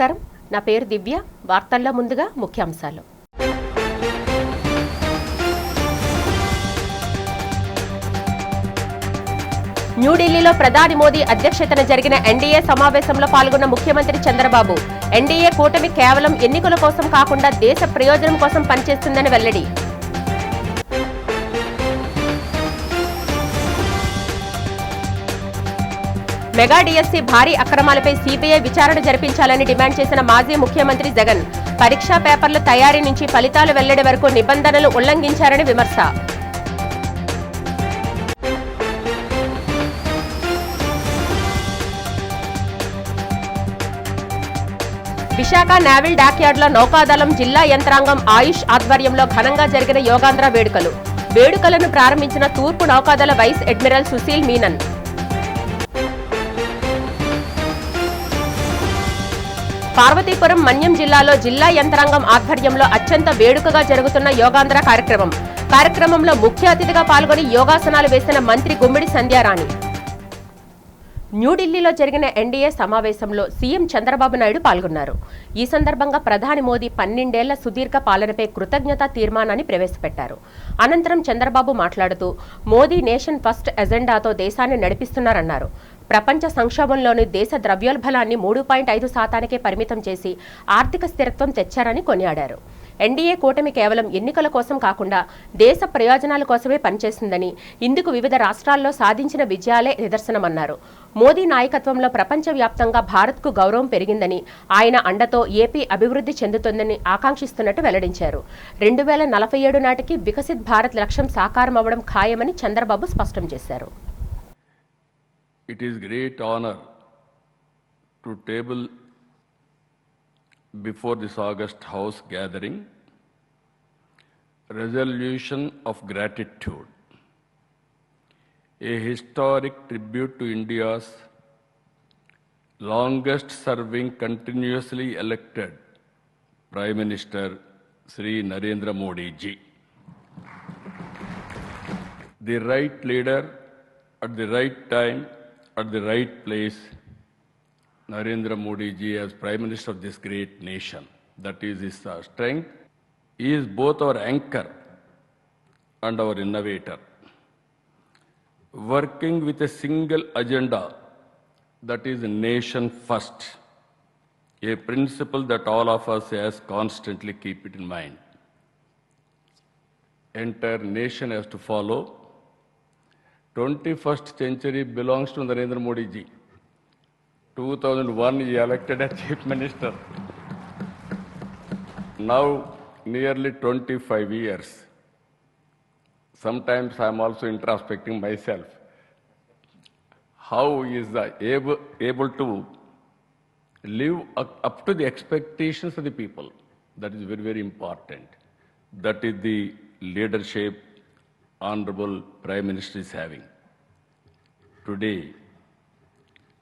నమస్కారం. నా పేరు దివ్య. వార్తల్లో ముందుగా ముఖ్యాంశాలు. న్యూఢిల్లీలో ప్రధాని మోదీ అధ్యక్షతన జరిగిన ఎన్డీఏ సమావేశంలో పాల్గొన్న ముఖ్యమంత్రి చంద్రబాబు ఎన్డీఏ కూటమి కేవలం ఎన్నికల కోసం కాకుండా దేశ ప్రయోజనం కోసం పనిచేస్తుందని వెల్లడి. మెగా డిఎస్సీ భారీ అక్రమాలపై సీబీఐ విచారణ జరిపించాలని డిమాండ్ చేసిన మాజీ ముఖ్యమంత్రి జగన్ పరీక్షా పేపర్ల తయారీ నుంచి ఫలితాలు వెల్లడి వరకు నిబంధనలు ఉల్లంఘించారని విమర్శ. విశాఖ నేవల్ డాక్యార్డ్లో నౌకాదళం జిల్లా యంత్రాంగం ఆయుష్ ఆధ్వర్యంలో ఘనంగా జరిగిన యోగాంధ్ర వేడుకలను ప్రారంభించిన తూర్పు నౌకాదళ వైస్ అడ్మిరల్ సుశీల్ మీనన్. పార్వతీపురం మన్యం జిల్లాలో జిల్లా యంత్రాంగం ఆధ్వర్యంలో అత్యంత వేడుకగా జరుగుతున్న యోగాంధ్ర కార్యక్రమంలో ముఖ్య అతిథిగా పాల్గొని యోగాసనాలు వేసిన మంత్రి గుమ్మిడి సంధ్యారాణి. న్యూఢిల్లీలో జరిగిన ఎన్డీఏ సమావేశంలో సీఎం చంద్రబాబు నాయుడు పాల్గొన్నారు. ఈ సందర్భంగా ప్రధాని మోదీ 12 ఏళ్ల సుదీర్ఘ పాలనపై కృతజ్ఞతా తీర్మానాన్ని ప్రవేశపెట్టారు. అనంతరం చంద్రబాబు మాట్లాడుతూ మోదీ నేషన్ ఫస్ట్ ఎజెండాతో దేశాన్ని నడిపిస్తున్నారన్నారు. ప్రపంచ సంక్షోభంలోని దేశ ద్రవ్యోల్బణాన్ని 3.5% పరిమితం చేసి ఆర్థిక స్థిరత్వం తెచ్చారని కొనియాడారు. ఎన్డీఏ కూటమి కేవలం ఎన్నికల కోసం కాకుండా దేశ ప్రయోజనాల కోసమే పనిచేస్తుందని, ఇందుకు వివిధ రాష్ట్రాల్లో సాధించిన విజయాలే నిదర్శనమన్నారు. మోదీ నాయకత్వంలో ప్రపంచవ్యాప్తంగా భారత్కు గౌరవం పెరిగిందని, ఆయన అండతో ఏపీ అభివృద్ధి చెందుతుందని ఆకాంక్షిస్తున్నట్టు వెల్లడించారు. 2047 నాటికి వికసిత్ భారత్ లక్ష్యం సాకారమవ్వడం ఖాయమని చంద్రబాబు స్పష్టం చేశారు. It is great honor to table before this August House gathering resolution of gratitude, a historic tribute to India's longest serving continuously elected Prime Minister Sri Narendra Modi ji. The right leader at the right time at the right place, Narendra Modi ji as Prime Minister of this great nation. That is his strength. He is both our anchor and our innovator. Working with a single agenda, that is nation first, a principle that all of us has constantly keep it in mind. Entire nation has to follow. 21st century belongs to Narendra Modi ji. 2001 he elected as Chief Minister. Now nearly 25 years. Sometimes I am also introspecting myself. How he is able to live up to the expectations of the people. That is very, very important. That is the leadership Honorable Prime Minister is having. Today,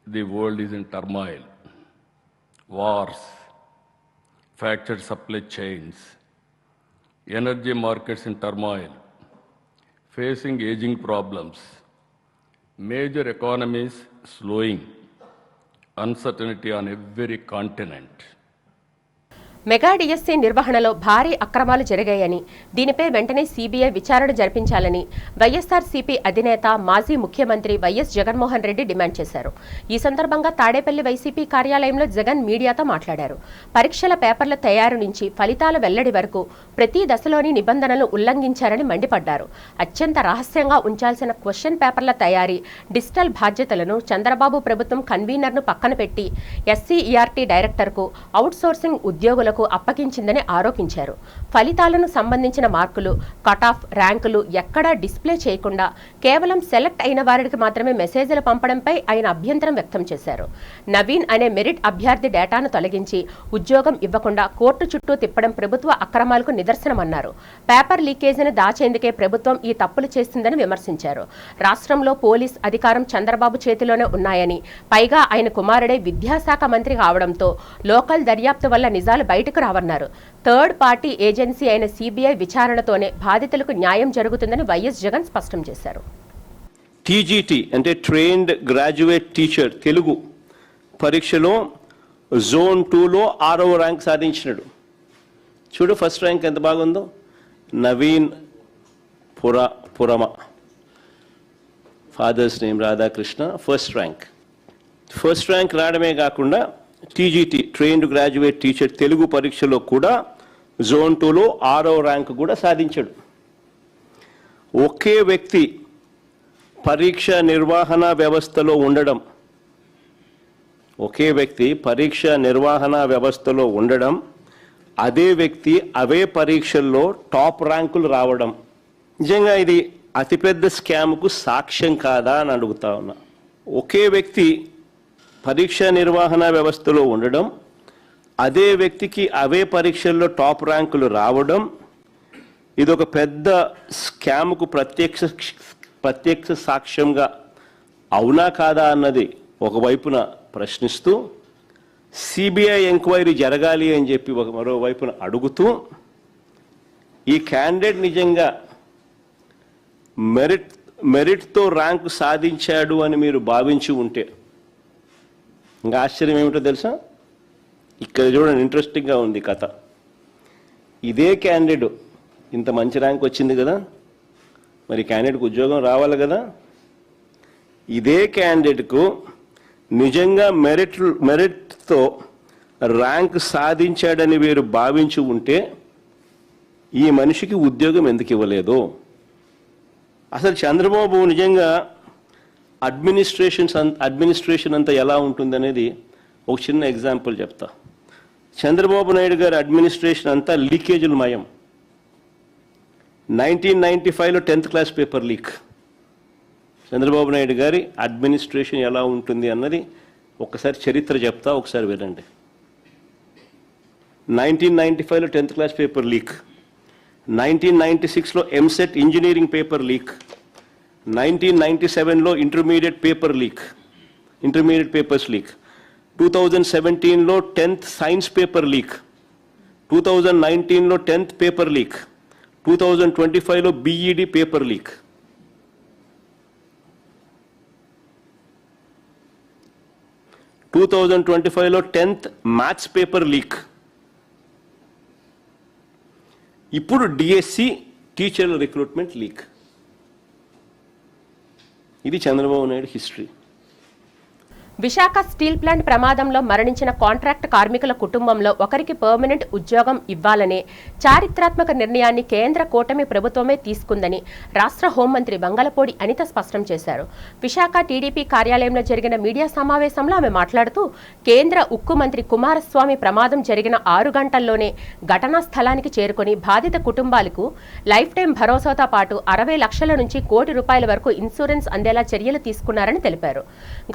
the world is in turmoil, wars, fractured supply chains, energy markets in turmoil, facing aging problems, major economies slowing, uncertainty on every continent. Mega DSC నిర్వహణలో భారీ అక్రమాలు జరిగాయని, దీనిపై వెంటనే CBI విచారణ జరిపించాలని వైఎస్ఆర్సీపీ అధినేత మాజీ ముఖ్యమంత్రి వైఎస్ జగన్మోహన్ రెడ్డి డిమాండ్ చేశారు. ఈ సందర్భంగా తాడేపల్లి వైసీపీ కార్యాలయంలో జగన్ మీడియాతో మాట్లాడారు. పరీక్షల పేపర్ల తయారు నుంచి ఫలితాల వెల్లడి వరకు ప్రతి దశలోని నిబంధనలు ఉల్లంఘించారని మండిపడ్డారు. అత్యంత రహస్యంగా ఉంచాల్సిన క్వశ్చన్ పేపర్ల తయారీ, డిజిటల్ బాధ్యతలను చంద్రబాబు ప్రభుత్వం కన్వీనర్ను పక్కన పెట్టి ఎస్సీఈఆర్టీ డైరెక్టర్కు అవుట్సోర్సింగ్ ఉద్యోగులకు అప్పగించిందని ఆరోపించారు. ఫలితాలను సంబంధించిన మార్కులు, కటాఫ్, ర్యాంకులు ఎక్కడా డిస్ప్లే చేయకుండా కేవలం సెలెక్ట్ అయిన వారికి మాత్రమే మెసేజ్లు పంపడంపై ఆయన అభ్యంతరం వ్యక్తం చేశారు. నవీన్ అనే మెరిట్ అభ్యర్థి డేటాను తొలగించి ఉద్యోగం ఇవ్వకుండా కోర్టు చుట్టూ తిప్పడం ప్రభుత్వ అక్రమాలకు నిదర్శనమన్నారు. పేపర్ లీకేజీని దాచేందుకే ప్రభుత్వం ఈ తప్పులు చేస్తుందని విమర్శించారు. రాష్ట్రంలో పోలీస్ అధికారం చంద్రబాబు చేతిలోనే ఉన్నాయని, పైగా ఆయన కుమారుడే విద్యాశాఖ మంత్రి కావడంతో లోకల్ దర్యాప్తు వల్ల నిజాలు బయటకు రావన్నారు. థర్డ్ పార్టీ ఏజెన్సీ అయిన సీబీఐ విచారణతోనే బాధితులకు న్యాయం జరుగుతుందని వైఎస్ జగన్ స్పష్టం చేశారు. టీజీటీ అంటే ట్రైన్డ్ గ్రాడ్యుయేట్ టీచర్ తెలుగు పరీక్షలో జోన్ 2లో 6వ ర్యాంక్ సాధించినాడు. చూడు ఫస్ట్ ర్యాంక్ ఎంత బాగుందో, Naveen Purama, father's name Radhakrishna, first rank రావడమే కాకుండా TGT trained graduate teacher Telugu పరీక్షలో కూడా జోన్ 2లో 6వ ర్యాంక్ కూడా సాధించాడు. ఒకే వ్యక్తి పరీక్ష నిర్వహణ వ్యవస్థలో ఉండడం, అదే వ్యక్తి అవే పరీక్షల్లో టాప్ ర్యాంకులు రావడం నిజంగా ఇది అతిపెద్ద స్కామ్కు సాక్ష్యం కాదా అని అడుగుతా ఉన్నా. ఒకే వ్యక్తి పరీక్ష నిర్వహణ వ్యవస్థలో ఉండడం, అదే వ్యక్తికి అవే పరీక్షల్లో టాప్ ర్యాంకులు రావడం, ఇది ఒక పెద్ద స్కామ్కు ప్రత్యక్ష సాక్ష్యంగా అవునా కాదా అన్నది ఒకవైపున ప్రశ్నిస్తూ, సిబిఐ ఎంక్వైరీ జరగాలి అని చెప్పి మరోవైపున అడుగుతూ, ఈ క్యాండిడేట్ నిజంగా మెరిట్తో ర్యాంకు సాధించాడు అని మీరు భావించి ఉంటే, ఇంకా ఆశ్చర్యం ఏమిటో తెలుసా, ఇక్కడ చూడండి ఇంట్రెస్టింగ్గా ఉంది కథ. ఇదే క్యాండిడేట్ ఇంత మంచి ర్యాంక్ వచ్చింది కదా, మరి క్యాండిడేట్కి ఉద్యోగం రావాలి కదా. ఇదే క్యాండిడేట్కు నిజంగా మెరిట్తో ర్యాంక్ సాధించాడని వీరు భావించి ఉంటే ఈ మనిషికి ఉద్యోగం ఎందుకు ఇవ్వలేదు? అసలు చంద్రబాబు నిజంగా అడ్మినిస్ట్రేషన్ అంతా ఎలా ఉంటుందనేది ఒక చిన్న ఎగ్జాంపుల్ చెప్తా. చంద్రబాబు నాయుడు గారి అడ్మినిస్ట్రేషన్ అంతా లీకేజీలు మయం. 1995లో 10th class paper leak. Chandrababu Naidu గారి అడ్మినిస్ట్రేషన్ ఎలా ఉంటుంది అన్నది ఒకసారి చరిత్ర చెప్తా, ఒకసారి వినండి. 1995లో 10th క్లాస్ పేపర్ లీక్, 1996లో ఎంసెట్ ఇంజనీరింగ్ పేపర్ లీక్, 1997లో ఇంటర్మీడియట్ పేపర్స్ లీక్, 2017లో 10th సైన్స్ పేపర్ లీక్, 2019లో 10th పేపర్ లీక్, 2025లో బీఈడి పేపర్ లీక్. 2025లో 10th మ్యాథ్స్ పేపర్ లీక్. ఇప్పుడు డిఎస్సి టీచర్ల రిక్రూట్మెంట్ లీక్. ఇది Chandrababu Naidu history. Visakha steel plant ప్రమాదంలో మరణించిన కాంట్రాక్ట్ కార్మికుల కుటుంబంలో ఒకరికి పర్మనెంట్ ఉద్యోగం ఇవ్వాలనే చారిత్రాత్మక నిర్ణయాన్ని కేంద్ర కూటమి ప్రభుత్వమే తీసుకుందని రాష్ట్ర హోంమంత్రి బంగళపూడి అనిత స్పష్టం చేశారు. విశాఖ టీడీపీ కార్యాలయంలో జరిగిన మీడియా సమావేశంలో ఆమె మాట్లాడుతూ, కేంద్ర ఉక్కు మంత్రి కుమారస్వామి ప్రమాదం జరిగిన 6 గంటల్లోనే ఘటనా స్థలానికి చేరుకుని బాధిత కుటుంబాలకు లైఫ్ టైం భరోసాతో పాటు 60 లక్షల నుంచి ₹1 కోటి వరకు ఇన్సూరెన్స్ అందేలా చర్యలు తీసుకున్నారని తెలిపారు.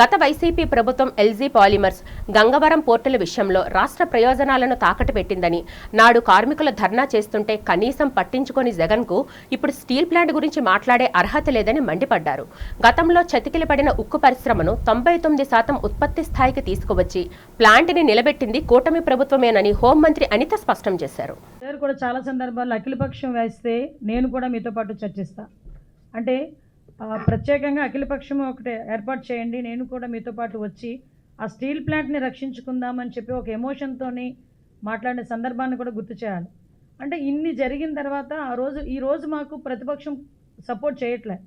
గత వైసీపీ ప్రభుత్వం ఎల్జీ పాలిమర్స్, గంగవరం పోర్టుల విషయంలో రాష్ట్ర ప్రయోజనాలను తాకట్టు పెట్టిందని, నాడు కార్మికుల ధర్నా చేస్తుంటే కనీసం పట్టించుకొని జగన్కు ఇప్పుడు స్టీల్ ప్లాంట్ గురించి మాట్లాడే అర్హత లేదని మండిపడ్డారు. గతంలో చతికిల పడిన ఉక్కు పరిశ్రమను 99% ఉత్పత్తి స్థాయికి తీసుకువచ్చి ప్లాంట్ని నిలబెట్టింది కూటమి ప్రభుత్వమేనని హోంమంత్రి అనిత స్పష్టం చేశారు. కూడా చాలా సందర్భాల్లో అఖిలపక్షం వేస్తే నేను కూడా మీతో పాటు చర్చిస్తా, అంటే ప్రత్యేకంగా అఖిలపక్షం ఒకటి ఏర్పాటు చేయండి, నేను కూడా మీతో పాటు వచ్చి ఆ స్టీల్ ప్లాంట్ని రక్షించుకుందామని చెప్పి ఒక ఎమోషన్తోని మాట్లాడిన సందర్భాన్ని కూడా గుర్తు చేయాలి. అంటే ఇన్ని జరిగిన తర్వాత ఈ రోజు మాకు ప్రతిపక్షం సపోర్ట్ చేయట్లే,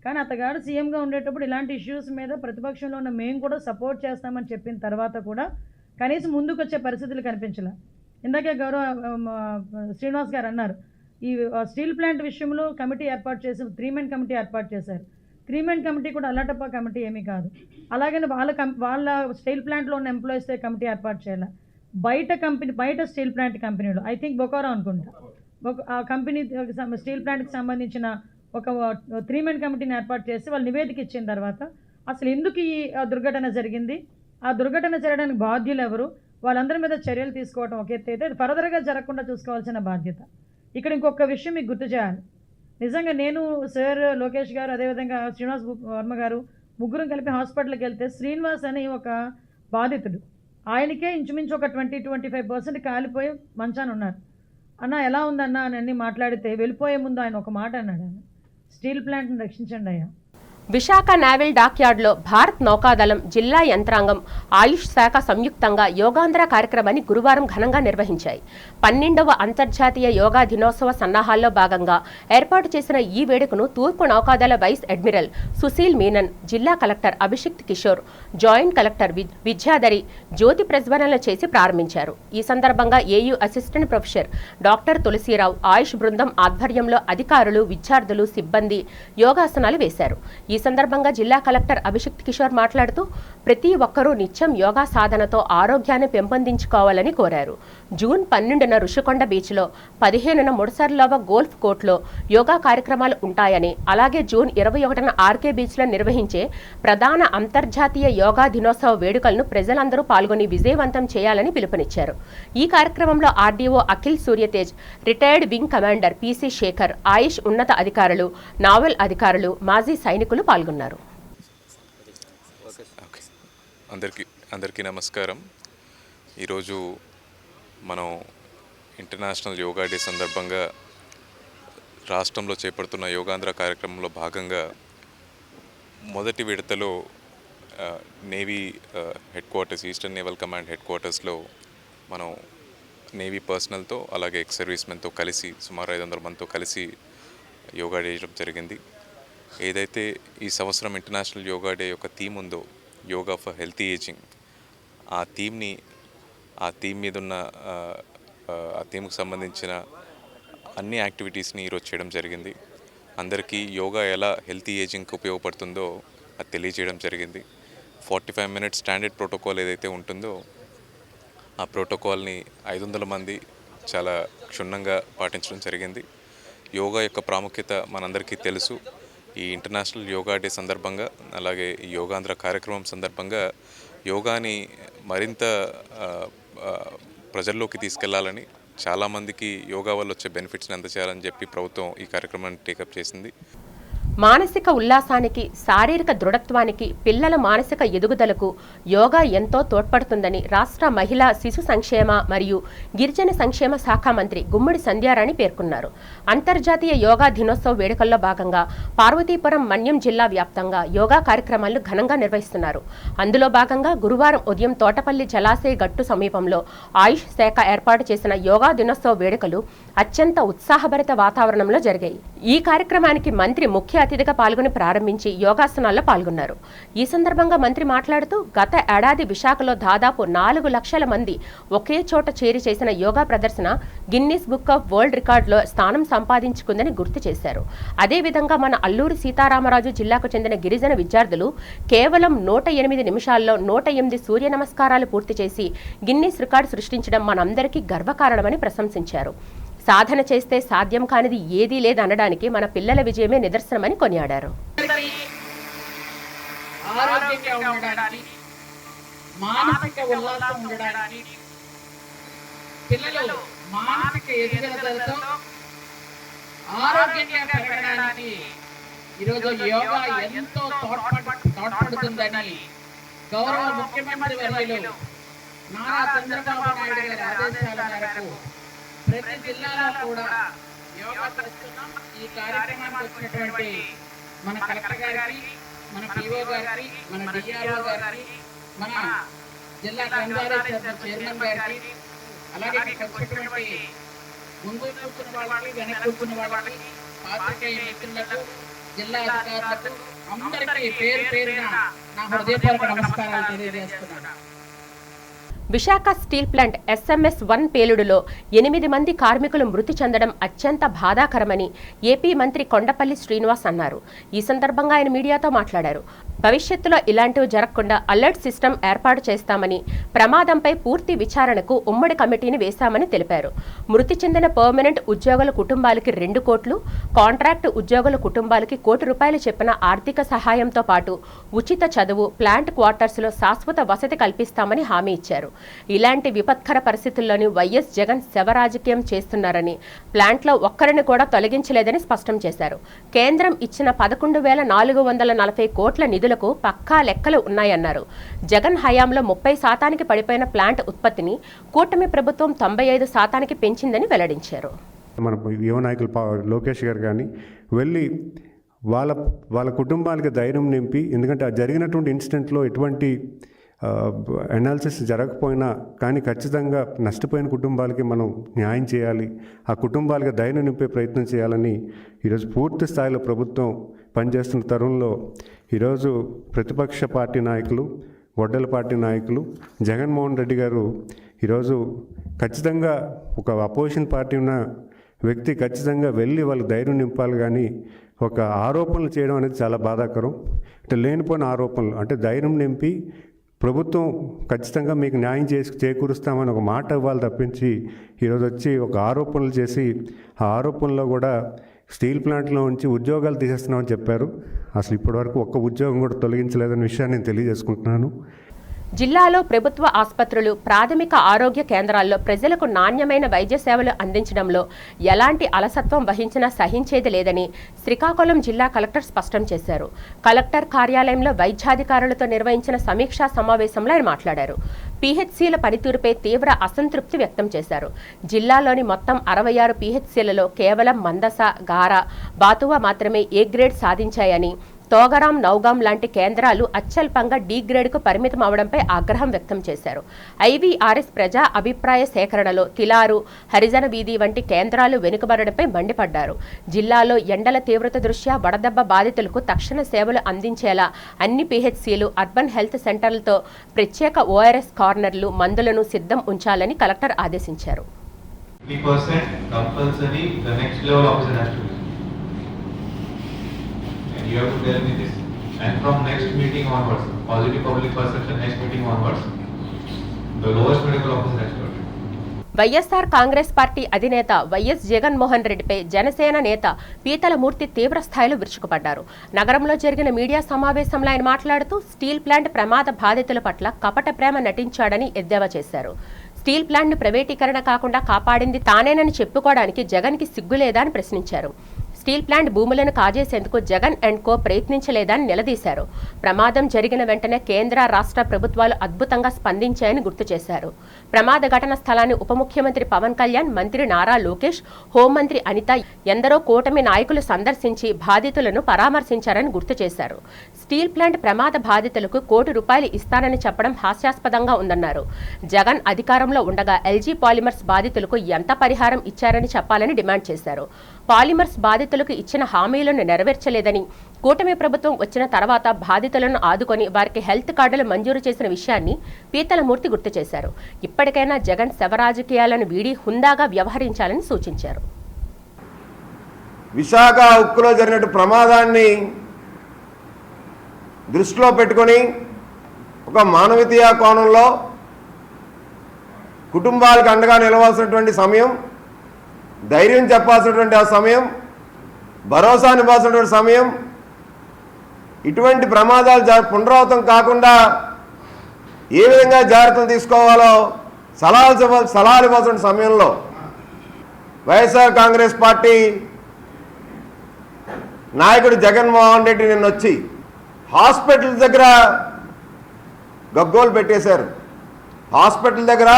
కానీ అతగాడు సీఎంగా ఉండేటప్పుడు ఇలాంటి ఇష్యూస్ మీద ప్రతిపక్షంలో ఉన్న మేము కూడా సపోర్ట్ చేస్తామని చెప్పిన తర్వాత కూడా కనీసం ముందుకు వచ్చే పరిస్థితులు కనిపించలే. ఇందాకే గౌరవ శ్రీనివాస్ గారు అన్నారు, ఈ స్టీల్ ప్లాంట్ విషయంలో కమిటీ ఏర్పాటు చేసి 3 మెన్ కమిటీ ఏర్పాటు చేశారు. 3 మెన్ కమిటీ కూడా అల్లాటప్ప కమిటీ ఏమీ కాదు. అలాగని వాళ్ళ స్టీల్ ప్లాంట్లో ఉన్న ఎంప్లాయీస్తో కమిటీ ఏర్పాటు చేయాలి. బయట స్టీల్ ప్లాంట్ కంపెనీలు, ఐ థింక్ బొకారో అనుకుంటా, ఆ కంపెనీ స్టీల్ ప్లాంట్కి సంబంధించిన ఒక 3 మెన్ కమిటీని ఏర్పాటు చేసి వాళ్ళు నివేదిక ఇచ్చిన తర్వాత అసలు ఎందుకు ఈ దుర్ఘటన జరిగింది, ఆ దుర్ఘటన జరగడానికి బాధ్యులు ఎవరు, వాళ్ళందరి మీద చర్యలు తీసుకోవడం ఒక ఎత్తు అయితే ఫర్దర్గా జరగకుండా చూసుకోవాల్సిన బాధ్యత. ఇక్కడ ఇంకొక విషయం మీకు గుర్తు చేయాలి. నిజంగా నేను, సార్ లోకేష్ గారు, అదేవిధంగా శ్రీనివాస్ వర్మ గారు ముగ్గురం కలిపి హాస్పిటల్కి వెళ్తే శ్రీనివాస్ అని ఒక బాధితుడు, ఆయనకే ఇంచుమించు ఒక 20-25% కాలిపోయి మంచాన ఉన్నారు. అన్న ఎలా ఉందన్న అని అన్నీ మాట్లాడితే వెళ్ళిపోయే ముందు ఆయన ఒక మాట అన్నాడు, స్టీల్ ప్లాంట్ని రక్షించండి అయ్యా. విశాఖ నావల్ డాక్యార్డ్లో భారత్ నౌకాదళం, జిల్లా యంత్రాంగం, ఆయుష్ శాఖ సంయుక్తంగా యోగాంధ్ర కార్యక్రమాన్ని గురువారం ఘనంగా నిర్వహించాయి. 12వ అంతర్జాతీయ యోగా దినోత్సవ సన్నాహాల్లో భాగంగా ఏర్పాటు చేసిన ఈ వేడుకను తూర్పు నౌకాదళ వైస్ అడ్మిరల్ సుశీల్ మీనన్, జిల్లా collector Abhishikt Kishore, joint collector Vidyadhari జ్యోతి ప్రజ్వలన చేసి ప్రారంభించారు. ఈ సందర్భంగా AU assistant professor doctor Tulasirao, Ayush బృందం ఆధ్వర్యంలో అధికారులు, విద్యార్థులు, సిబ్బంది యోగాసనాలు వేశారు. ఈ సందర్భంగా జిల్లా కలెక్టర్ అభిషిక్త్ కిషోర్ మాట్లాడుతూ ప్రతి ఒక్కరూ నిత్యం యోగా సాధనతో ఆరోగ్యాన్ని పెంపొందించుకోవాలని కోరారు. జూన్ 12న రుషికొండ బీచ్లో, 15న ముడసర్లోవ గోల్ఫ్ కోర్టులో యోగా కార్యక్రమాలు ఉంటాయని, అలాగే జూన్ 21న ఆర్కే బీచ్లో నిర్వహించే ప్రధాన అంతర్జాతీయ యోగా దినోత్సవ వేడుకలను ప్రజలందరూ పాల్గొని విజయవంతం చేయాలని పిలుపునిచ్చారు. ఈ కార్యక్రమంలో RDO Akhil Suryatej, retired wing commander PC Shekhar, Ayush ఉన్నత అధికారులు, నావల్ అధికారులు, మాజీ సైనికులు పాల్గొన్నారు. అందరికీ నమస్కారం. ఈరోజు మనం ఇంటర్నేషనల్ యోగా డే సందర్భంగా రాష్ట్రంలో చేపడుతున్న యోగాంధ్ర కార్యక్రమంలో భాగంగా మొదటి విడతలో navy head quarters, eastern naval command head క్వార్టర్స్లో మనం నేవీ పర్సనల్తో అలాగే ఎక్స్ సర్వీస్ మెన్తో కలిసి సుమారు 500 మందితో కలిసి యోగా చేయడం జరిగింది. ఏదైతే ఈ సంవత్సరం ఇంటర్నేషనల్ యోగా డే యొక్క థీమ్ ఉందో, యోగా ఫర్ హెల్తీ ఏజింగ్, ఆ థీమ్ మీద ఉన్న ఆ థీమ్కి సంబంధించిన అన్ని యాక్టివిటీస్ని ఈరోజు చేయడం జరిగింది. అందరికీ యోగా ఎలా హెల్తీ ఏజింగ్కి ఉపయోగపడుతుందో అది తెలియజేయడం జరిగింది. 45 మినిట్స్ స్టాండర్డ్ ప్రోటోకాల్ ఏదైతే ఉంటుందో ఆ ప్రోటోకాల్ని 500 మంది చాలా క్షుణ్ణంగా పాటించడం జరిగింది. యోగా యొక్క ప్రాముఖ్యత మనందరికీ తెలుసు. ఈ ఇంటర్నేషనల్ యోగా డే సందర్భంగా అలాగే ఈ యోగాంధ్ర కార్యక్రమం సందర్భంగా యోగాని మరింత ప్రజల్లోకి తీసుకెళ్లాలని, చాలామందికి యోగా వల్ల వచ్చే బెనిఫిట్స్ని అందజేయాలని చెప్పి ప్రభుత్వం ఈ కార్యక్రమాన్ని టేకప్ చేసింది. మానసిక ఉల్లాసానికి, శారీరక దృఢత్వానికి, పిల్లల మానసిక ఎదుగుదలకు యోగా ఎంతో తోడ్పడుతుందని రాష్ట్ర మహిళా శిశు సంక్షేమ మరియు గిరిజన సంక్షేమ శాఖ మంత్రి గుమ్మడి సంధ్యారాణి పేర్కొన్నారు. అంతర్జాతీయ యోగా దినోత్సవ వేడుకల్లో భాగంగా పార్వతీపురం, మన్యం జిల్లా వ్యాప్తంగా యోగా కార్యక్రమాలను ఘనంగా నిర్వహిస్తున్నారు. అందులో భాగంగా గురువారం ఉదయం తోటపల్లి జలాశయ గట్టు సమీపంలో ఆయుష్ శాఖ ఏర్పాటు చేసిన యోగా దినోత్సవ వేడుకలు అత్యంత ఉత్సాహభరిత వాతావరణంలో జరిగాయి. ఈ కార్యక్రమానికి మంత్రి ముఖ్య అతిథిగా పాల్గొని ప్రారంభించి యోగాసనాల్లో పాల్గొన్నారు. ఈ సందర్భంగా మంత్రి మాట్లాడుతూ గత ఏడాది విశాఖలో దాదాపు 4 లక్షల మంది ఒకే చోట చేరి చేసిన యోగా ప్రదర్శన గిన్నిస్ బుక్ ఆఫ్ వరల్డ్ రికార్డులో స్థానం సంపాదించుకుందని గుర్తు చేశారు. అదేవిధంగా మన అల్లూరి సీతారామరాజు జిల్లాకు చెందిన గిరిజన విద్యార్థులు కేవలం 108 నిమిషాల్లో 108 సూర్య నమస్కారాలు పూర్తి చేసి గిన్నిస్ రికార్డు సృష్టించడం మనందరికీ గర్వకారణమని ప్రశంసించారు. సాధన చేస్తే సాధ్యం కానిది ఏదీ లేదనడానికి మన పిల్లల విజయమే నిదర్శనమని కొనియాడారు. ఆరోగ్యంగా ఉండడానికి, మానసిక ఉల్లాసం ఉండడానికి, పిల్లలు మానసిక ఎదుగుదలతో ఆరోగ్యంగా పెరగడానికి ఈరోజు యోగా ఎంతో తోడ్పడుతుందని గౌరవ ముఖ్యమంత్రి వర్యులు నారా చంద్రబాబు నాయుడు గారి ఆదేశాల మేరకు ప్రతి జిల్లాలో కూడా యోగా చేస్తున్నాం. ఈ కార్యక్రమానికి వచ్చినటువంటి మన కలెక్టర్ గారికి, మన పిఓ గారికి, మన డిఆర్ఓ గారికి, మన జిల్లా గ్రంథాలయ చైర్మన్ గారికి, అలాగే వచ్చినటువంటి ముందు కూర్చున్న వాళ్ళకి, వెనక కూర్చున్న వాళ్ళకి, పాత్రికేయ మిత్రులకు, జిల్లా అధికారులకు అందరికీ పేరు పేరున నా హృదయపూర్వక నమస్కారాలు తెలియజేస్తున్నాను. విశాఖ స్టీల్ ప్లాంట్ SMS-1 పేలుడులో 8 మంది కార్మికులు మృతి చెందడం అత్యంత బాధాకరమని ఏపీ మంత్రి కొండపల్లి శ్రీనివాస్ అన్నారు. ఈ సందర్భంగా ఆయన మీడియాతో మాట్లాడారు. భవిష్యత్తులో ఇలాంటివి జరగకుండా అలర్ట్ సిస్టమ్ ఏర్పాటు చేస్తామని, ప్రమాదంపై పూర్తి విచారణకు ఉమ్మడి కమిటీని వేశామని తెలిపారు. మృతి చెందిన పర్మనెంట్ ఉద్యోగుల కుటుంబాలకి 2 కోట్లు, కాంట్రాక్టు ఉద్యోగుల కుటుంబాలకి ₹1 కోటి చెప్పిన ఆర్థిక సహాయంతో పాటు ఉచిత చదువు, ప్లాంట్ క్వార్టర్స్లో శాశ్వత వసతి కల్పిస్తామని హామీ ఇచ్చారు. ఇలాంటి విపత్కర పరిస్థితుల్లోని వైఎస్ జగన్ శవరాజకీయం చేస్తున్నారని, ప్లాంట్లో ఒక్కరిని కూడా తొలగించలేదని స్పష్టం చేశారు. కేంద్రం ఇచ్చిన 11,440 కోట్ల నిధులకు పక్కా లెక్కలు ఉన్నాయన్నారు. జగన్ హయాంలో 30% పడిపోయిన ప్లాంట్ ఉత్పత్తిని కూటమి ప్రభుత్వం 95% పెంచిందని వెల్లడించారు. మన యువ నాయకులు లోకేష్ గారు కానీ వెళ్ళి వాళ్ళ కుటుంబాలకి ధైర్యం నింపి, ఎందుకంటే ఆ జరిగినటువంటి ఇన్సిడెంట్లో ఎటువంటి అనాలిసిస్ జరగకపోయినా కానీ ఖచ్చితంగా నష్టపోయిన కుటుంబాలకి మనం న్యాయం చేయాలి, ఆ కుటుంబాలకి ధైర్యం నింపే ప్రయత్నం చేయాలని ఈరోజు పూర్తి స్థాయిలో ప్రభుత్వం పనిచేస్తున్న తరుణంలో ఈరోజు ప్రతిపక్ష పార్టీ నాయకులు, వడ్డల పార్టీ నాయకులు జగన్మోహన్ రెడ్డి గారు ఈరోజు ఖచ్చితంగా ఒక అపోజిషన్ పార్టీ ఉన్న వ్యక్తి ఖచ్చితంగా వెళ్ళి వాళ్ళకి ధైర్యం నింపాలి, కానీ ఒక ఆరోపణలు చేయడం అనేది చాలా బాధాకరం. అంటే లేనిపోయిన ఆరోపణలు, అంటే ధైర్యం నింపి ప్రభుత్వం ఖచ్చితంగా మీకు న్యాయం చేకూరుస్తామని ఒక మాట ఇవ్వాలి తప్పించి ఈరోజు వచ్చి ఒక ఆరోపణలు చేసి ఆ ఆరోపణలో కూడా స్టీల్ ప్లాంట్లో నుంచి ఉద్యోగాలు తీసేస్తున్నామని చెప్పారు. అసలు ఇప్పటివరకు ఒక్క ఉద్యోగం కూడా తొలగించలేదనే విషయాన్ని నేను తెలియజేసుకుంటున్నాను. జిల్లాలో ప్రభుత్వ ఆసుపత్రులు, ప్రాథమిక ఆరోగ్య కేంద్రాల్లో ప్రజలకు నాణ్యమైన వైద్య సేవలు అందించడంలో ఎలాంటి అలసత్వం వహించినా సహించేది లేదని శ్రీకాకుళం జిల్లా కలెక్టర్ స్పష్టం చేశారు. కలెక్టర్ కార్యాలయంలో వైద్యాధికారులతో నిర్వహించిన సమీక్షా సమావేశంలో ఆయన మాట్లాడారు. పీహెచ్సీల పనితీరుపై తీవ్ర అసంతృప్తి వ్యక్తం చేశారు. జిల్లాలోని మొత్తం 66 పీహెచ్సీలలో కేవలం మందస, గార, బాతువా మాత్రమే ఏ గ్రేడ్ సాధించాయని, తోగరాం, నౌగాం లాంటి కేంద్రాలు అత్యల్పంగా డి గ్రేడ్కు పరిమితం అవడంపై ఆగ్రహం వ్యక్తం చేశారు. ఐవీఆర్ఎస్ ప్రజా అభిప్రాయ సేకరణలో తిలారు, హరిజన వీధి వంటి కేంద్రాలు వెనుకబడడంపై మండిపడ్డారు. జిల్లాలో ఎండల తీవ్రత దృష్ట్యా వడదెబ్బ బాధితులకు తక్షణ సేవలు అందించేలా అన్ని పీహెచ్సీలు, అర్బన్ హెల్త్ సెంటర్లతో ప్రత్యేక ఓఆర్ఎస్ కార్నర్లు, మందులను సిద్ధం ఉంచాలని కలెక్టర్ ఆదేశించారు. You have to tell me this, and from next meeting onwards, positive public perception, next meeting onwards, the lowest medical officer has to. YSR Congress party అధినేత వైఎస్ జగన్మోహన్ రెడ్డిపై జనసేన నేత పీతల మూర్తి తీవ్ర స్థాయిలో విరుచుకుపడ్డారు. నగరంలో జరిగిన మీడియా సమావేశంలో ఆయన మాట్లాడుతూ స్టీల్ ప్లాంట్ ప్రమాద బాధితుల పట్ల కపట ప్రేమ నటించాడని ఎద్దేవా చేశారు. స్టీల్ ప్లాంట్ను ప్రైవేటీకరణ కాకుండా కాపాడింది తానేనని చెప్పుకోవడానికి జగన్కి సిగ్గులేదా అని ప్రశ్నించారు. స్టీల్ ప్లాంట్ భూములను కాజేసేందుకు జగన్ అండ్ కో ప్రయత్నించలేదని నిలదీశారు. ప్రమాదం జరిగిన వెంటనే కేంద్ర, రాష్ట్ర ప్రభుత్వాలు అద్భుతంగా స్పందించాయని గుర్తు చేశారు. ప్రమాద ఘటన స్థలాన్ని ఉప ముఖ్యమంత్రి పవన్ కళ్యాణ్, మంత్రి నారా లోకేష్, హోంమంత్రి అనిత, ఎందరో కూటమి నాయకులు సందర్శించి బాధితులను పరామర్శించారని గుర్తు చేశారు. స్టీల్ ప్లాంట్ ప్రమాద బాధితులకు ₹1 కోటి ఇస్తానని చెప్పడం హాస్యాస్పదంగా ఉందన్నారు. జగన్ అధికారంలో ఉండగా ఎల్జీ పాలిమర్స్ బాధితులకు ఎంత పరిహారం ఇచ్చారని చెప్పాలని డిమాండ్ చేశారు. పాలిమర్స్ బాధితులకు ఇచ్చిన హామీలను నెరవేర్చలేదని, కూటమి ప్రభుత్వం వచ్చిన తర్వాత బాధితులను ఆదుకొని వారికి హెల్త్ కార్డులు మంజూరు చేసిన విషయాన్ని పీతలమూర్తి గుర్తు చేశారు. ఇప్పటికైనా జగన్ శవ రాజకీయాలను వీడి హుందాగా వ్యవహరించాలని సూచించారు. విశాఖ ఉక్కులో జరిగిన ప్రమాదాన్ని దృష్టిలో పెట్టుకొని ఒక మానవీయ కోణంలో కుటుంబాలకు అండగా నిలవాల్సినటువంటి సమయం, ధైర్యం చెప్పాల్సినటువంటి ఆ సమయం, భరోసా నివ్వాల్సినటువంటి సమయం, ఇటువంటి ప్రమాదాలు పునరావృతం కాకుండా ఏ విధంగా జాగ్రత్తలు తీసుకోవాలో సలహాలు ఇవ్వాల్సిన సమయంలో వైఎస్ఆర్ కాంగ్రెస్ పార్టీ నాయకుడు జగన్మోహన్ రెడ్డి నిన్న వచ్చి హాస్పిటల్ దగ్గర గగ్గోలు పెట్టేశారు. హాస్పిటల్ దగ్గర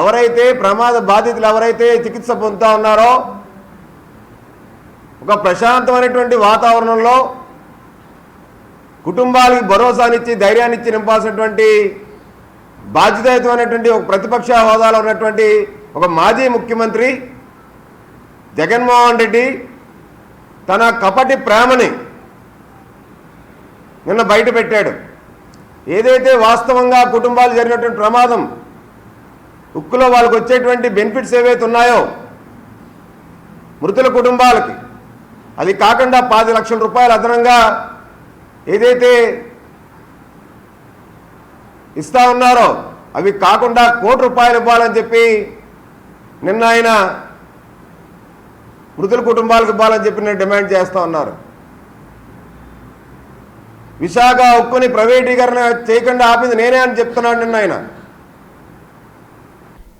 ఎవరైతే ప్రమాద బాధితులు ఎవరైతే చికిత్స పొందుతూ ఉన్నారో ఒక ప్రశాంతమైనటువంటి వాతావరణంలో కుటుంబాలకు భరోసానిచ్చి ధైర్యాన్నిచ్చి నింపాల్సినటువంటి బాధ్యతాయుతమైనటువంటి ఒక ప్రతిపక్ష హోదాలో ఉన్నటువంటి ఒక మాజీ ముఖ్యమంత్రి జగన్మోహన్ రెడ్డి తన కపటి ప్రేమని నిన్న బయట పెట్టాడు. ఏదైతే వాస్తవంగా కుటుంబాలు జరిగినటువంటి ప్రమాదం, ఉక్కులో వాళ్ళకు వచ్చేటువంటి బెనిఫిట్స్ ఏవైతే ఉన్నాయో మృతుల కుటుంబాలకి, అది కాకుండా 10 లక్షల రూపాయలు అదనంగా ఏదైతే ఇస్తా ఉన్నారో అవి కాకుండా ₹1 కోటి ఇవ్వాలని చెప్పి నిన్న ఆయన మృతుల కుటుంబాలకు ఇవ్వాలని చెప్పి నేను డిమాండ్ చేస్తూ ఉన్నారు. విశాఖ ఉక్కుని ప్రైవేటీకరణ చేయకుండా ఆపింది నేనే అని చెప్తున్నాడు నిన్న ఆయన.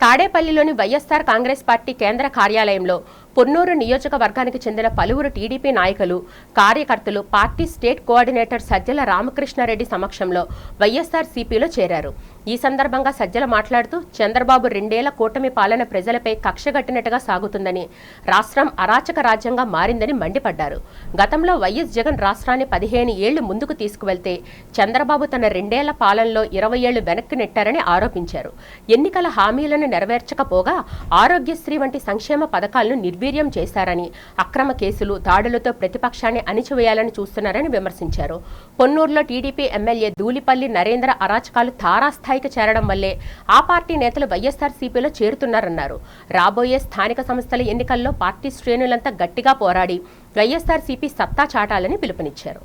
తాడేపల్లిలోని వైఎస్ఆర్ కాంగ్రెస్ పార్టీ కేంద్ర కార్యాలయంలో పొన్నూరు నియోజకవర్గానికి చెందిన పలువురు టీడీపీ నాయకులు, కార్యకర్తలు party state coordinator Sajjala Ramakrishna Reddy సమక్షంలో వైఎస్ఆర్సీపీలో చేరారు. ఈ సందర్భంగా సజ్జల మాట్లాడుతూ చంద్రబాబు 2 ఏళ్ల కూటమి పాలన ప్రజలపై కక్షగట్టినట్టుగా సాగుతుందని, రాష్ట్రం అరాచక రాజ్యంగా మారిందని మండిపడ్డారు. గతంలో వైఎస్ జగన్ రాష్ట్రాన్ని 15 ఏళ్లు ముందుకు తీసుకువెళ్తే చంద్రబాబు తన 2 ఏళ్ల పాలనలో 20 ఏళ్లు వెనక్కి నెట్టారని ఆరోపించారు. ఎన్నికల హామీలను నెరవేర్చకపోగా ఆరోగ్యశ్రీ వంటి సంక్షేమ పథకాలను నిర్వీర్యం చేశారని, అక్రమ కేసులు, దాడులతో ప్రతిపక్షాన్ని అణిచివేయాలని చూస్తున్నారని విమర్శించారు. పొన్నూరులో టీడీపీ ఎమ్మెల్యే ధూళిపల్లి నరేంద్ర అరాచకాలు తారాస్థాయికి చేరడం వల్లే ఆ పార్టీ నేతలు వైఎస్ఆర్సీపీలో చేరుతున్నారన్నారు. రాబోయే స్థానిక సంస్థల ఎన్నికల్లో పార్టీ శ్రేణులంతా గట్టిగా పోరాడి వైఎస్ఆర్సీపీ సత్తా చాటాలని పిలుపునిచ్చారు.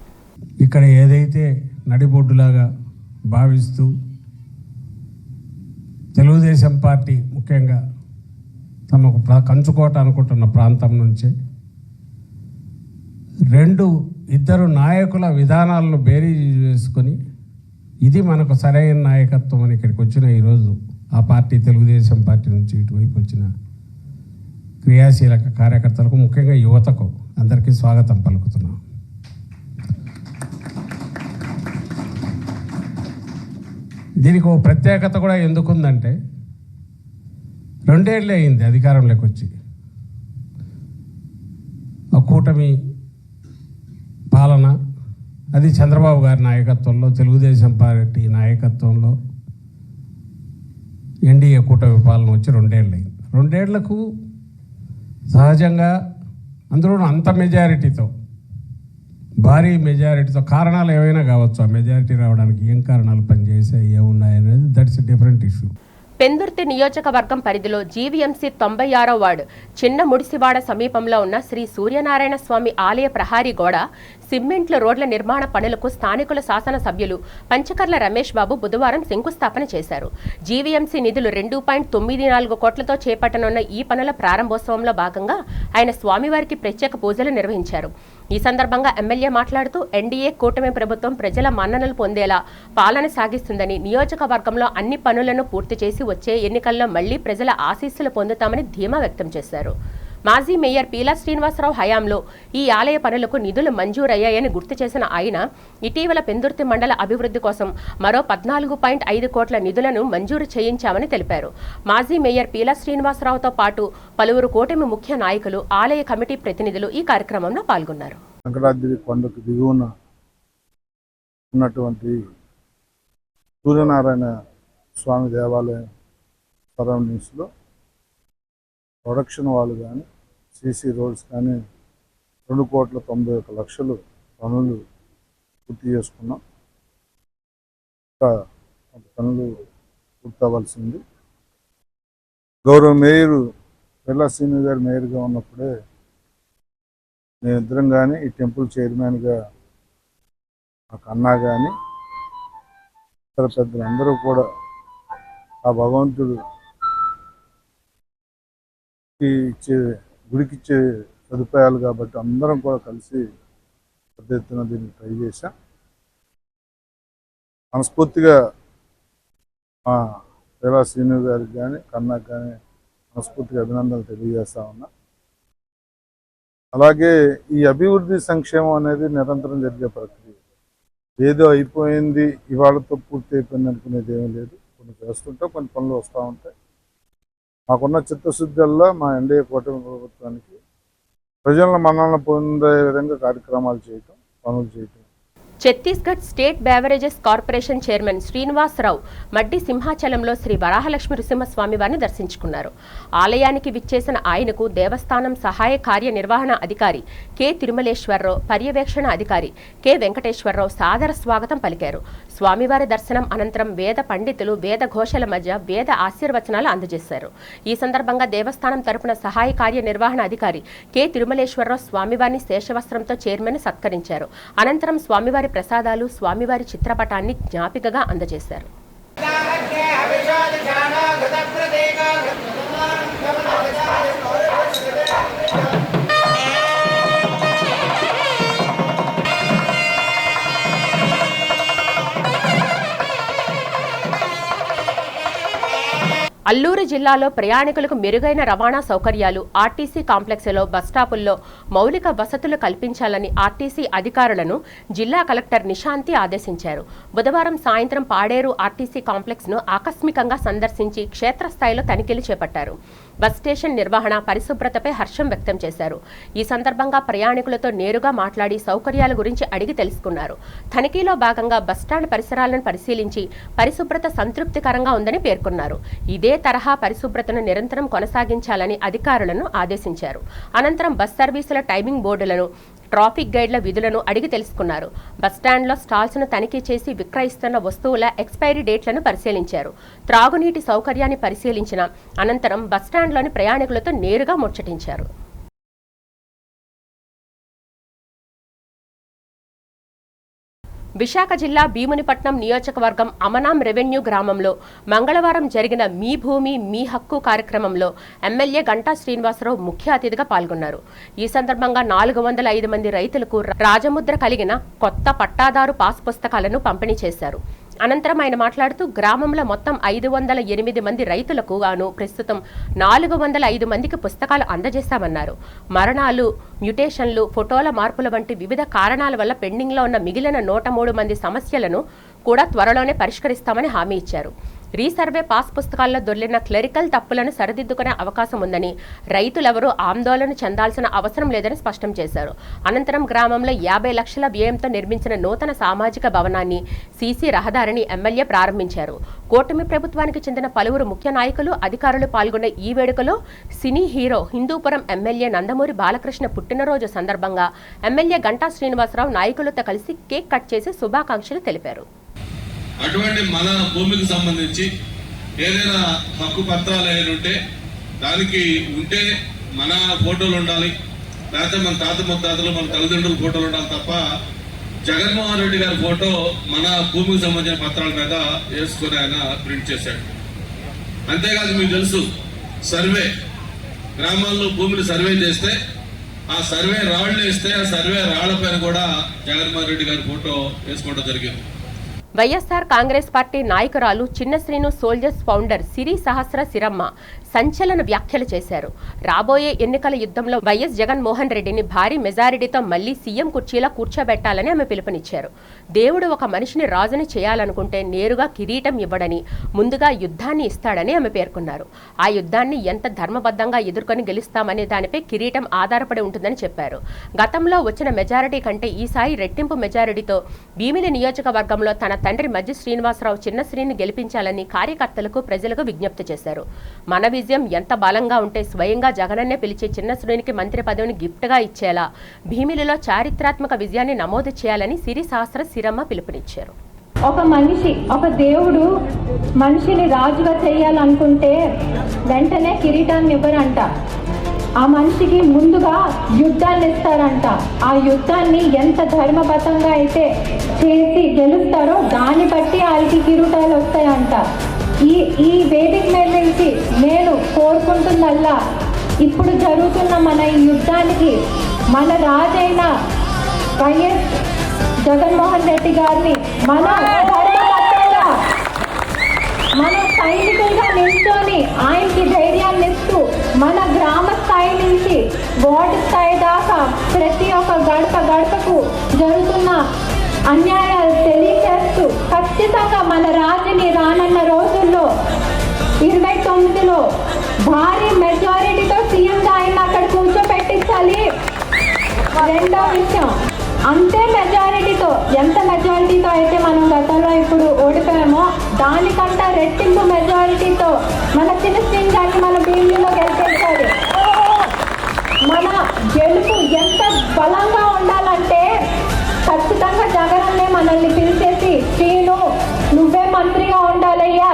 ఇక్కడ ఏదైతే నడిబొడ్డులాగా భావిస్తూ తెలుగుదేశం పార్టీ ముఖ్యంగా తమకు కంచుకోట అనుకుంటున్న ప్రాంతం నుంచే ఇద్దరు నాయకుల విధానాలను బేరీజు చేసుకొని ఇది మనకు సరైన నాయకత్వం అని ఇక్కడికి వచ్చిన ఈరోజు ఆ పార్టీ తెలుగుదేశం పార్టీ నుంచి ఇటువైపు వచ్చిన క్రియాశీలక కార్యకర్తలకు, ముఖ్యంగా యువతకు అందరికీ స్వాగతం పలుకుతున్నాం. దీనికి ఓ ప్రత్యేకత కూడా ఎందుకుందంటే 2 ఏళ్ళే అయింది అధికారంలోకి వచ్చి. ఆ కూటమి పాలన అది చంద్రబాబు గారి నాయకత్వంలో, తెలుగుదేశం పార్టీ నాయకత్వంలో ఎన్డీఏ కూటమి పాలన వచ్చి 2 ఏళ్ళు అయింది. 2 ఏళ్లకు సహజంగా అందులో అంత మెజారిటీతో, భారీ మెజారిటీతో, కారణాలు ఏవైనా కావచ్చు. ఆ మెజారిటీ రావడానికి ఏం కారణాలు పనిచేసాయి, ఏమున్నాయనేది దట్స్ డిఫరెంట్ ఇష్యూ. పెందుర్తి నియోజకవర్గం పరిధిలో జీవీఎంసీ 96వ వార్డు చిన్న ముడిసివాడ సమీపంలో ఉన్న శ్రీ సూర్యనారాయణ స్వామి ఆలయ ప్రహారీ గోడ, సిమెంట్ల రోడ్ల నిర్మాణ పనులకు స్థానికుల శాసనసభ్యులు పంచకర్ల రమేష్ బాబు బుధవారం శంకుస్థాపన చేశారు. జీవీఎంసీ నిధులు 2.94 కోట్లతో చేపట్టనున్న ఈ పనుల ప్రారంభోత్సవంలో భాగంగా ఆయన స్వామివారికి ప్రత్యేక పూజలు నిర్వహించారు. ఈ సందర్భంగా ఎమ్మెల్యే మాట్లాడుతూ ఎన్డీఏ కూటమి ప్రభుత్వం ప్రజల మన్ననలు పొందేలా పాలన సాగిస్తుందని, నియోజకవర్గంలో అన్ని పనులను పూర్తి చేసి వచ్చే ఎన్నికల్లో మళ్లీ ప్రజల ఆశీస్సులు పొందుతామని ధీమా వ్యక్తం చేశారు. మాజీ మేయర్ పీలా శ్రీనివాసరావు హయాంలో ఈ ఆలయ పనులకు నిధులు మంజూరయ్యాయని గుర్తు చేసిన ఆయన ఇటీవల పెందుర్తి మండల అభివృద్ధి కోసం మరో 14.5 కోట్ల నిధులను మంజూరు చేయించామని తెలిపారు. మాజీ మేయర్ పీలా శ్రీనివాసరావుతో పాటు పలువురు కూటమి ముఖ్య నాయకులు, ఆలయ కమిటీ ప్రతినిధులు ఈ కార్యక్రమంలో పాల్గొన్నారు. వెంకటాద్రి కొండకు దిగువన ఉన్నటువంటి సూర్యనారాయణ స్వామి దేవాలయం సరౌండింగ్స్లో ప్రొడక్షన్ వాళ్ళు కానీ, సీసీ రోడ్స్ కానీ 2,91,00,000 పనులు పూర్తి చేసుకున్నాం. ఇంకా పనులు పూర్తవలసింది. గౌరవ మేయరు పిల్లా శ్రీను గారు మేయర్గా ఉన్నప్పుడే మేమిద్దరం కానీ, ఈ టెంపుల్ చైర్మన్గా నాకు అన్నా కానీ, ఇతర పెద్దలందరూ కూడా ఆ భగవంతుడు గుడికిచ్చే సదుపాయాలు కాబట్టి అందరం కూడా కలిసి పెద్ద ఎత్తున దీన్ని ట్రై చేశాం. మనస్ఫూర్తిగా మా పిల్లా శ్రీను గారికి కానీ, కన్నాకు కానీ మనస్ఫూర్తిగా అభినందనలు తెలియజేస్తా ఉన్నా. అలాగే ఈ అభివృద్ధి సంక్షేమం అనేది నిరంతరం జరిగే ప్రక్రియ. ఏదో అయిపోయింది, ఇవాళతో పూర్తి అయిపోయింది అనుకునేది ఏమీ లేదు. కొన్ని చేస్తుంటాం, కొన్ని పనులు వస్తూ ఉంటాయి. మాకున్న చిత్తశుద్ధుల్లో మా ఎన్డీఏ కూటమి ప్రభుత్వానికి ప్రజల మన్ననలు పొందే విధంగా కార్యక్రమాలు చేయటం, పనులు చేయటం. Chhattisgarh state beverages corporation chairman Srinivasarao Maddi సింహాచలంలో శ్రీ వరాహలక్ష్మి నృసింహస్వామి వారిని దర్శించుకున్నారు. ఆలయానికి విచ్చేసిన ఆయనకు దేవస్థానం సహాయ కార్యనిర్వహణ అధికారి కె తిరుమలేశ్వరరావు, పర్యవేక్షణ అధికారి కె వెంకటేశ్వరరావు సాదర స్వాగతం పలికారు. స్వామివారి దర్శనం అనంతరం వేద పండితులు వేద ఘోషల మధ్య వేద ఆశీర్వచనాలు అందజేశారు. ఈ సందర్భంగా దేవస్థానం తరపున సహాయ కార్యనిర్వహణ అధికారి కె తిరుమలేశ్వరరావు స్వామివారిని శేషవస్త్రంతో చైర్మన్ సత్కరించారు. అనంతరం స్వామివారి ప్రసాదాలు, స్వామివారి చిత్రపటాన్ని జ్ఞాపికగా అందజేశారు. అల్లూరు జిల్లాలో ప్రయాణికులకు మెరుగైన రవాణా సౌకర్యాలు, ఆర్టీసీ కాంప్లెక్స్లో బస్టాపుల్లో మౌలిక వసతులు కల్పించాలని ఆర్టీసీ అధికారులను జిల్లా కలెక్టర్ నిశాంతి ఆదేశించారు. బుధవారం సాయంత్రం పాడేరు ఆర్టీసీ కాంప్లెక్స్ను ఆకస్మికంగా సందర్శించి క్షేత్రస్థాయిలో తనిఖీలు చేపట్టారు. బస్ స్టేషన్ నిర్వహణ, పరిశుభ్రతపై హర్షం వ్యక్తం చేశారు. ఈ సందర్భంగా ప్రయాణికులతో నేరుగా మాట్లాడి సౌకర్యాల గురించి అడిగి తెలుసుకున్నారు. తనిఖీలో భాగంగా బస్టాండ్ పరిసరాలను పరిశీలించి పరిశుభ్రత సంతృప్తికరంగా ఉందని పేర్కొన్నారు. ఇదే తరహా పరిశుభ్రతను నిరంతరం కొనసాగించాలని అధికారులను ఆదేశించారు. అనంతరం బస్ సర్వీసుల టైమింగ్ బోర్డులను, ట్రాఫిక్ గైడ్ల విధులను అడిగి తెలుసుకున్నారు. బస్టాండ్లో స్టాల్స్ను తనిఖీ చేసి విక్రయిస్తున్న వస్తువుల ఎక్స్పైరీ డేట్లను పరిశీలించారు. త్రాగునీటి సౌకర్యాన్ని పరిశీలించిన అనంతరం బస్టాండ్లోని ప్రయాణికులతో నేరుగా ముచ్చటించారు. విశాఖ జిల్లా భీమునిపట్నం నియోజకవర్గం అమనాం రెవెన్యూ గ్రామంలో మంగళవారం జరిగిన మీ భూమి మీ హక్కు కార్యక్రమంలో ఎమ్మెల్యే గంటా శ్రీనివాసరావు ముఖ్య అతిథిగా పాల్గొన్నారు. ఈ సందర్భంగా 405 మంది రైతులకు రాజముద్ర కలిగిన కొత్త పట్టాదారు పాస్ పుస్తకాలను పంపిణీ చేశారు. అనంతరం ఆయన మాట్లాడుతూ గ్రామంలో మొత్తం 508 మంది రైతులకు గాను ప్రస్తుతం 405 మందికి పుస్తకాలు అందజేశామన్నారు. మరణాలు, మ్యుటేషన్లు, ఫోటోల మార్పుల వంటి వివిధ కారణాల వల్ల పెండింగ్లో ఉన్న మిగిలిన 103 మంది సమస్యలను కూడా త్వరలోనే పరిష్కరిస్తామని హామీ ఇచ్చారు. రీసర్వే పాస్ పుస్తకాల్లో దొర్లిన క్లరికల్ తప్పులను సరిదిద్దుకునే అవకాశం ఉందని, రైతులెవరూ ఆందోళన చెందాల్సిన అవసరం లేదని స్పష్టం చేశారు. అనంతరం గ్రామంలో 50 లక్షల వ్యయంతో నిర్మించిన నూతన సామాజిక భవనాన్ని, సీసీ రహదారిని ఎమ్మెల్యే ప్రారంభించారు. కూటమి ప్రభుత్వానికి చెందిన పలువురు ముఖ్య నాయకులు, అధికారులు పాల్గొన్న ఈ వేడుకలో cine hero, Hindupuram MLA Nandamuri Balakrishna పుట్టినరోజు సందర్భంగా ఎమ్మెల్యే గంటా శ్రీనివాసరావు నాయకులతో కలిసి కేక్ కట్ చేసి శుభాకాంక్షలు తెలిపారు. అటువంటి మన భూమికి సంబంధించి ఏదైనా హక్కు పత్రాలు ఏదైనా ఉంటే దానికి ఉంటే మన ఫోటోలు ఉండాలి, లేకపోతే మన తాత ముత్తాతలు, మన తల్లిదండ్రుల ఫోటోలు ఉండాలి తప్ప జగన్మోహన్ రెడ్డి గారి ఫోటో మన భూమికి సంబంధించిన పత్రాల మీద వేసుకుని ఆయన ప్రింట్ చేశాడు. అంతేకాదు మీకు తెలుసు, సర్వే గ్రామాల్లో భూమిని సర్వే చేస్తే ఆ సర్వే రాళ్లు వేస్తే ఆ సర్వే రాళ్ల పైన కూడా జగన్మోహన్ రెడ్డి గారి ఫోటో వేసుకోవడం జరిగింది. వైఎస్ఆర్ కాంగ్రెస్ పార్టీ నాయకురాలు చిన్న శ్రీను సోల్జర్స్ ఫౌండర్ సిరి సహస్ర సిరమ్మ సంచలన వ్యాఖ్యలు చేశారు. రాబోయే ఎన్నికల యుద్ధంలో వైఎస్ జగన్మోహన్ రెడ్డిని భారీ మెజారిటీతో మళ్లీ సీఎం కుర్చీలో కూర్చోబెట్టాలని ఆమె పిలుపునిచ్చారు. దేవుడు ఒక మనిషిని రాజుని చేయాలనుకుంటే నేరుగా కిరీటం ఇవ్వడని, ముందుగా యుద్ధాన్ని ఇస్తాడని ఆమె పేర్కొన్నారు. ఆ యుద్ధాన్ని ఎంత ధర్మబద్ధంగా ఎదుర్కొని గెలుస్తామనే దానిపై కిరీటం ఆధారపడి ఉంటుందని చెప్పారు. గతంలో వచ్చిన మెజారిటీ కంటే ఈసారి రెట్టింపు మెజారిటీతో భీమిలి నియోజకవర్గంలో తన తండ్రి మజ్జి శ్రీనివాసరావు చిన్న శ్రీని గెలిపించాలని కార్యకర్తలకు, ప్రజలకు విజ్ఞప్తి చేశారు. మన విజయం ఎంత బలంగా ఉంటే స్వయంగా జగనన్నే పిలిచి చిన్న శ్రీనికి మంత్రి పదవిని గిఫ్ట్గా ఇచ్చేలా భీమిలిలో చారిత్రాత్మక విజయాన్ని నమోదు చేయాలని సిరి సహస్ర సిరమ్మ పిలుపునిచ్చారు. ఒక మనిషి, ఒక దేవుడు మనిషిని రాజుగా చేయాలనుకుంటే వెంటనే కిరీటాన్ని ఇవ్వరంట. ఆ మనిషికి ముందుగా యుద్ధాన్ని ఇస్తారంట. ఆ యుద్ధాన్ని ఎంత ధర్మబద్ధంగా అయితే చేసి గెలుస్తారో దాన్ని బట్టి వాళ్ళకి కిరీటాలు వస్తాయంట. ఈ వేదిక మీద నుంచి నేను కోరుకుంటుందల్లా, ఇప్పుడు జరుగుతున్న మన ఈ యుద్ధానికి మన రాజైన వైఎస్ జగన్మోహన్ రెడ్డి గారిని మన ధర్మబద్ధంగా, మన సైనికులుగా నిల్చొని ఆయనకి ధైర్యాన్ని ఇస్తూ మన గ్రామ స్థాయి నుంచి వార్డు స్థాయి దాకా ప్రతి ఒక్క గడపకు జరుగుతున్న అన్యాయాలు తెలియజేస్తూ ఖచ్చితంగా మన రాజుని రానున్న రోజుల్లో 29లో భారీ మెజారిటీతో సీఎంగా ఆయన అక్కడ కూర్చోపెట్టించాలి. రెండో విషయం, అంతే మెజారిటీతో, ఎంత మెజారిటీతో అయితే మనం గతంలో ఇప్పుడు ఓడిపోయామో దానికంటే రెట్టింపు మెజారిటీతో మన చిన్న శ్రీని గారిని మన భీమిలిలో గెలిపించాలి. మన గెలుపు ఎంత బలంగా ఉండాలంటే ఖచ్చితంగా జగనన్నే మనల్ని పిలిచేసి, శ్రీను నువ్వే మంత్రిగా ఉండాలయ్యా,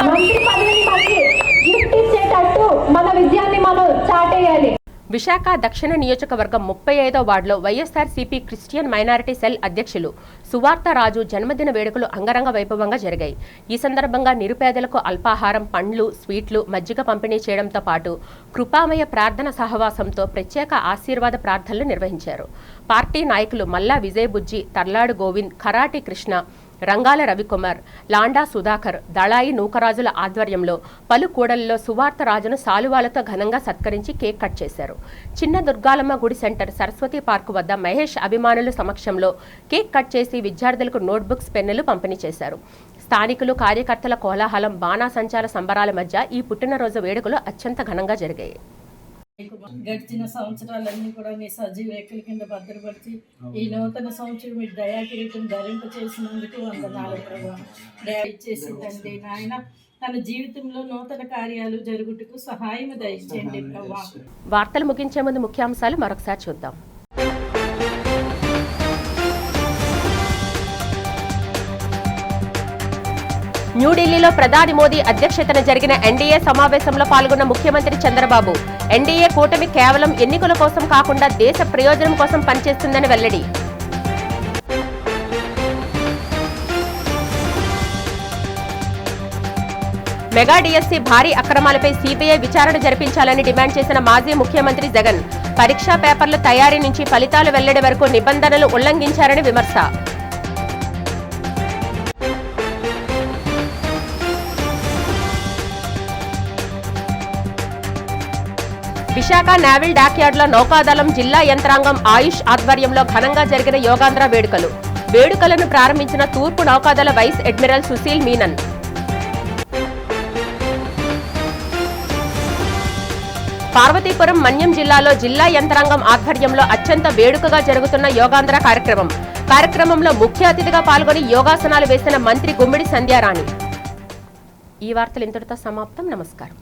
మంత్రి పదవిని మనకి గిఫ్ట్ ఇచ్చేటట్టు మన విజయాన్ని మనం చాటేయాలి. విశాఖ దక్షిణ నియోజకవర్గం 35వ వార్డులో వైఎస్ఆర్సీపీ క్రిస్టియన్ మైనారిటీ సెల్ అధ్యక్షులు సువార్త రాజు జన్మదిన వేడుకలు అంగరంగ వైభవంగా జరిగాయి. ఈ సందర్భంగా నిరుపేదలకు అల్పాహారం, పండ్లు, స్వీట్లు, మజ్జిగ పంపిణీ చేయడంతో పాటు కృపామయ ప్రార్థన సహవాసంతో ప్రత్యేక ఆశీర్వాద ప్రార్థనలు నిర్వహించారు. పార్టీ నాయకులు మల్లా విజయబుజ్జి, తర్లాడు గోవింద్, ఖరాటి కృష్ణ, రంగాల రవికుమార్, లాండా సుధాకర్, దళాయి నూకరాజుల ఆధ్వర్యంలో పలు కూడలిలో సువార్త రాజును సాలువాలతో ఘనంగా సత్కరించి కేక్ కట్ చేశారు. చిన్న దుర్గాలమ్మ గుడి సెంటర్ సరస్వతి పార్కు వద్ద మహేష్ అభిమానుల సమక్షంలో కేక్ కట్ చేసి విద్యార్థులకు నోట్బుక్స్, పెన్నులు పంపిణీ చేశారు. స్థానికులు, కార్యకర్తల కోలాహలం, బాణాసంచాల సంబరాల మధ్య ఈ పుట్టినరోజు వేడుకలు అత్యంత ఘనంగా జరిగాయి. గడిచిన సంవత్సరాలన్నీ కూడా మీ సజీవ రేఖల కింద భద్రపరిచి ఈ నూతన సంవత్సరం మీ దయాకిరీటం ధరింప చేసినందుకు వందనాలు ప్రభావ. దయ ఇచ్చేసిందండి నాయన. తన జీవితంలో నూతన కార్యాలు జరుగుటకు సహాయం దయచేయండి ప్రభావ. వార్తలు ముగించే ముందు ముఖ్యాంశాలు మరొకసారి చూద్దాం. న్యూఢిల్లీలో ప్రధాని మోదీ అధ్యక్షతన జరిగిన ఎన్డీఏ సమావేశంలో పాల్గొన్న ముఖ్యమంత్రి చంద్రబాబు ఎన్డీఏ కూటమి కేవలం ఎన్నికల కోసం కాకుండా దేశ ప్రయోజనం కోసం పనిచేస్తుందని వెల్లడి. మెగా డిఎస్సీ భారీ అక్రమాలపై సీబీఐ విచారణ జరిపించాలని డిమాండ్ చేసిన మాజీ ముఖ్యమంత్రి జగన్ పరీక్షా పేపర్ల తయారీ నుంచి ఫలితాలు వెల్లడి వరకు నిబంధనలు ఉల్లంఘించారని విమర్శ. విశాఖ నేవల్ డాక్యార్డ్లో నౌకాదళం, జిల్లా యంత్రాంగం, ఆయుష్ ఆధ్వర్యంలో ఘనంగా జరిగిన యోగాంధ్ర వేడుకలను ప్రారంభించిన తూర్పు నౌకాదళ వైస్ అడ్మిరల్ సుశీల్ మీనన్. పార్వతీపురం, మన్యం జిల్లాలో జిల్లా యంత్రాంగం ఆధ్వర్యంలో అత్యంత వేడుకగా జరుగుతున్న యోగాంధ్ర కార్యక్రమంలో ముఖ్య అతిథిగా పాల్గొని యోగాసనాలు వేసిన మంత్రి గుమ్మిడి సంధ్యారాణి. ఈ వార్తలు ఇంతటితో సమాప్తం. నమస్కారం.